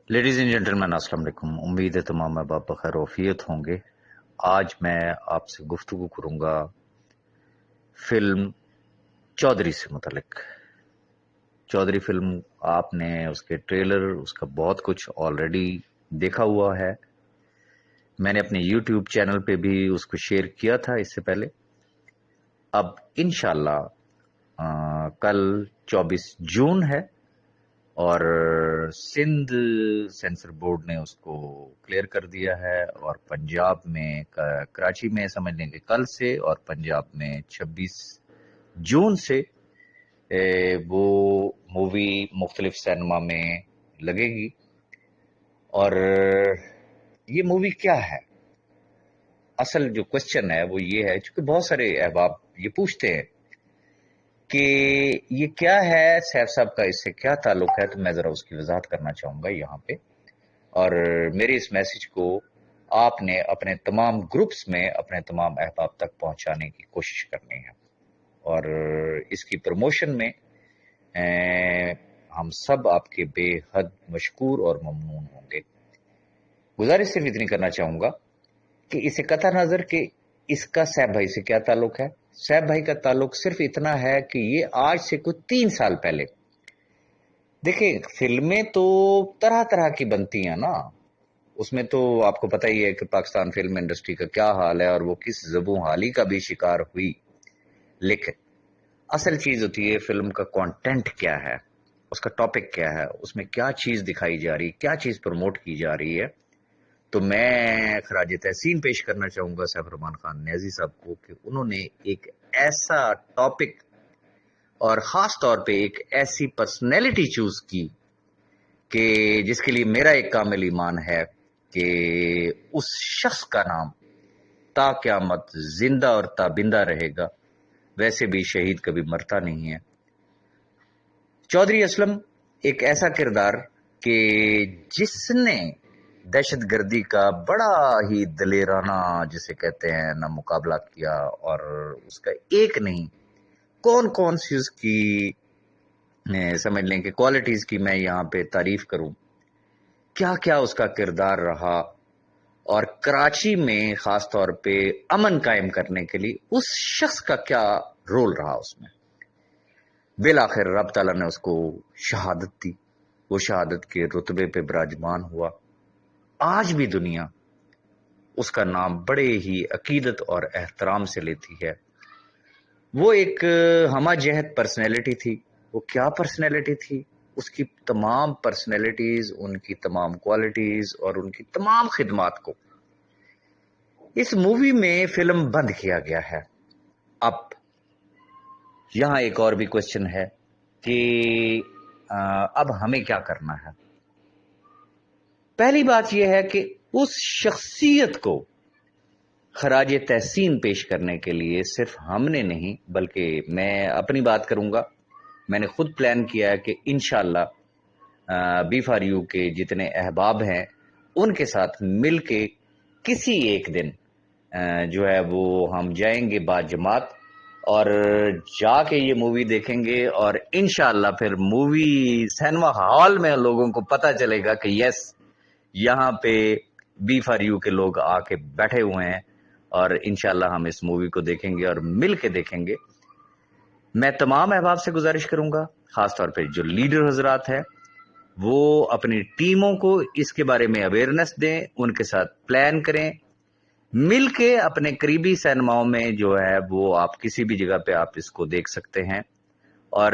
Ladies and gentleman अस्सलाम वालेकुम। उम्मीद है तमाम अहबाब बखैर वफियत होंगे। आज मैं आपसे गुफ्तगू करूंगा फिल्म चौधरी से मुतलिक। चौधरी फिल्म आपने उसके ट्रेलर उसका बहुत कुछ ऑलरेडी देखा हुआ है। मैंने अपने यूट्यूब चैनल पे भी उसको शेयर किया था इससे पहले। अब इंशाल्लाह कल 24 जून है और सिंध सेंसर बोर्ड ने उसको क्लियर कर दिया है और पंजाब में कराची में समझ लेंगे कल से और पंजाब में 26 जून से वो मूवी मुख्तलिफ सिनेमा में लगेगी। और ये मूवी क्या है, असल जो क्वेश्चन है वो ये है, क्योंकि बहुत सारे अहबाब ये पूछते हैं कि ये क्या है, सैफ साहब का इससे क्या ताल्लुक है, तो मैं ज़रा उसकी वजाहत करना चाहूँगा यहाँ पे। और मेरे इस मैसेज को आपने अपने तमाम ग्रुप्स में अपने तमाम अहबाब तक पहुँचाने की कोशिश करनी है और इसकी प्रमोशन में हम सब आपके बेहद मशकूर और ममनून होंगे। गुजारिश सिर्फ इतनी करना चाहूँगा कि इसे कतई नज़र कि इसका सैफ भाई से क्या ताल्लुक है। सैफ भाई का ताल्लुक सिर्फ इतना है कि ये आज से कुछ 3 साल पहले, देखिए फिल्में तो तरह तरह की बनती हैं ना, उसमें तो आपको पता ही है कि पाकिस्तान फिल्म इंडस्ट्री का क्या हाल है और वो किस ज़बू हाली का भी शिकार हुई। लेकिन असल चीज़ होती है फिल्म का कंटेंट क्या है, उसका टॉपिक क्या है, उसमें क्या चीज़ दिखाई जा रही है, क्या चीज़ प्रमोट की जा रही है। तो मैं खराज तहसीन पेश करना चाहूँगा सैफ रहमान खान न्याजी साहब को कि उन्होंने एक ऐसा टॉपिक और ख़ास तौर पे एक ऐसी पर्सनैलिटी चूज़ की कि जिसके लिए मेरा एक कामिल ईमान है कि उस शख्स का नाम ता क़यामत जिंदा और ताबिंदा रहेगा। वैसे भी शहीद कभी मरता नहीं है। चौधरी असलम एक ऐसा किरदार कि जिसने दहशतगर्दी का बड़ा ही दलेराना जिसे कहते हैं ना मुकाबला किया, और उसका एक नहीं कौन कौन सी उसकी समझ लें कि क्वालिटीज़ की मैं यहाँ पे तारीफ करूँ, क्या क्या उसका किरदार रहा और कराची में ख़ास तौर पे अमन कायम करने के लिए उस शख्स का क्या रोल रहा उसमें। बिल आखिर रब ताला ने उसको शहादत दी, वो शहादत के रुतबे पे विराजमान हुआ। आज भी दुनिया उसका नाम बड़े ही अकीदत और एहतराम से लेती है। वो एक हमाजहत पर्सनैलिटी थी। वो क्या पर्सनैलिटी थी, उसकी तमाम पर्सनैलिटीज़, उनकी तमाम क्वालिटीज़ और उनकी तमाम खिदमात को इस मूवी में फिल्म बंद किया गया है। अब यहाँ एक और भी क्वेश्चन है कि अब हमें क्या करना है। पहली बात यह है कि उस शख्सियत को खराज तहसीन पेश करने के लिए सिर्फ हमने नहीं बल्कि मैं अपनी बात करूंगा, मैंने खुद प्लान किया है कि इंशाअल्लाह B4U के जितने अहबाब हैं उनके साथ मिल के किसी एक दिन जो है वो हम जाएंगे बाजमात और जाके ये मूवी देखेंगे और इंशाअल्लाह फिर मूवी सिनेमा हॉल में लोगों को पता चलेगा कि यस यहाँ पे B4U के लोग आके बैठे हुए हैं और इंशाअल्लाह हम इस मूवी को देखेंगे और मिल के देखेंगे। मैं तमाम अहबाब से गुजारिश करूंगा, खास तौर पे जो लीडर हजरात हैं वो अपनी टीमों को इसके बारे में अवेयरनेस दें, उनके साथ प्लान करें, मिल के अपने करीबी सिनेमाओं में जो है वो आप किसी भी जगह पे आप इसको देख सकते हैं। और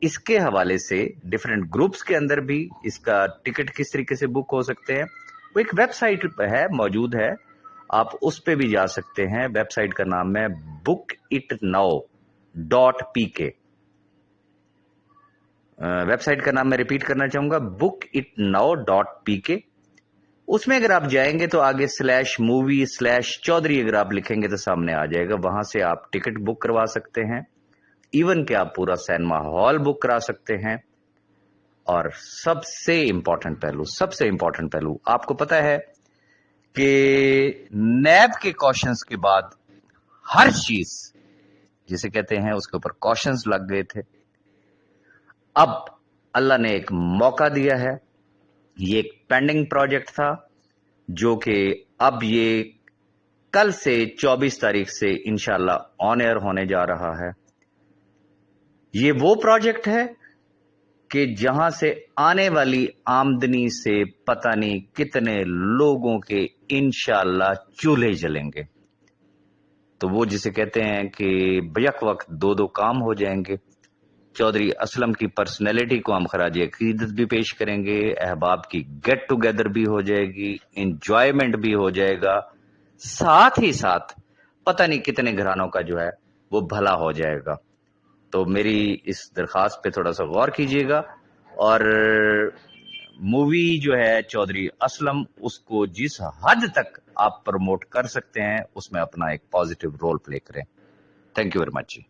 इसके हवाले से डिफरेंट ग्रुप्स के अंदर भी इसका टिकट किस तरीके से बुक हो सकते हैं, वो एक वेबसाइट है मौजूद है, आप उस पे भी जा सकते हैं। वेबसाइट का नाम है bookitnow.pk। वेबसाइट का नाम मैं रिपीट करना चाहूंगा, bookitnow.pk। उसमें अगर आप जाएंगे तो आगे /movie/चौधरी अगर आप लिखेंगे तो सामने आ जाएगा, वहां से आप टिकट बुक करवा सकते हैं, इवन कि आप पूरा सिनेमा हॉल बुक करा सकते हैं। और सबसे इंपॉर्टेंट पहलू आपको पता है कि नैब के कॉशंस के बाद हर चीज जिसे कहते हैं उसके ऊपर कॉशंस लग गए थे। अब अल्लाह ने एक मौका दिया है ये एक पेंडिंग प्रोजेक्ट था जो कि अब ये कल से 24 तारीख से इंशाल्लाह ऑन एयर होने जा रहा है। ये वो प्रोजेक्ट है कि जहां से आने वाली आमदनी से पता नहीं कितने लोगों के इंशाल्लाह चूल्हे जलेंगे। तो वो जिसे कहते हैं कि बैक वक्त दो दो काम हो जाएंगे। चौधरी असलम की पर्सनैलिटी को हम खराज अकीदत भी पेश करेंगे, अहबाब की गेट टुगेदर भी हो जाएगी, इंजॉयमेंट भी हो जाएगा, साथ ही साथ पता नहीं कितने घरानों का जो है वो भला हो जाएगा। तो मेरी इस दरखास्त पे थोड़ा सा गौर कीजिएगा और मूवी जो है चौधरी असलम, उसको जिस हद तक आप प्रमोट कर सकते हैं उसमें अपना एक पॉजिटिव रोल प्ले करें। Thank you very much ji.